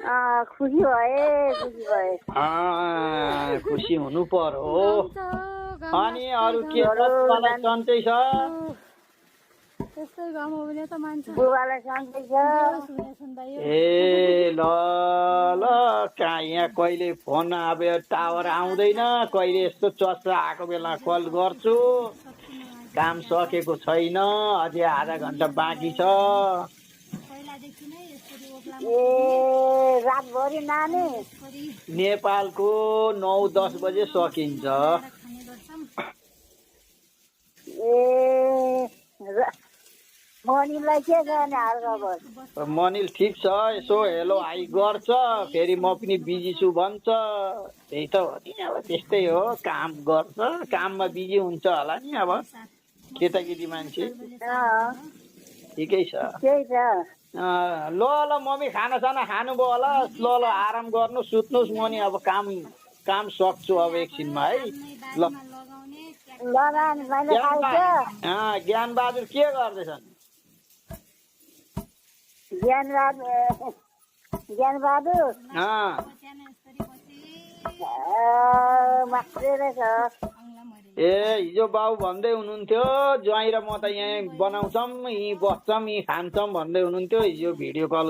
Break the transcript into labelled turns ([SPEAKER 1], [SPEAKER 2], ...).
[SPEAKER 1] खुसी भए खुसी भए
[SPEAKER 2] खुसी हुनु पर्यो हो। अनि अरू के मलाई सन्चै छ?
[SPEAKER 3] त्यस्तै गाउँमा भने त मान्छे
[SPEAKER 1] बुबालाई सन्चै छ।
[SPEAKER 2] ए ल ल कहाँ यहाँ कहिले फोन अब टावर आउँदैन, कहिले यस्तो चर्चा आएको बेला कल गर्छु। काम सकेको छैन, अझै आधा घन्टा बाँकी छ।
[SPEAKER 1] ए रातभरि नानी
[SPEAKER 2] नेपालको 9-10 बजे सकिन्छ।
[SPEAKER 1] ए मनिलाई के गर्ने हालखबर?
[SPEAKER 2] मनिल ठिक छ, यसो हेलो हाई गर्छ, फेरि म पनि बिजी छु भन्छ। त्यही त हो नि, अब त्यस्तै हो, काम गर्छ, काममा बिजी हुन्छ होला नि। अब केटाकेटी मान्छे ठिकै छ।
[SPEAKER 1] त्यही त।
[SPEAKER 2] ल ल मम्मी खानासाना खानुभयो होला, ल ल आराम गर्नु, सुत्नुहोस्। म नि अब काम सक्छु अब एकछिनमा है। ल ज्ञानबहादुर के गर्दैछन्?
[SPEAKER 1] ज्ञानबहादुर
[SPEAKER 2] ए हिजो बाउ भन्दै हुनुहुन्थ्यो, ज्वाइँ र म त यहाँ बनाउँछौँ, यहीँ बस्छौँ, यहीँ खान्छौँ भन्दै हुनुहुन्थ्यो। हिजो भिडियो कल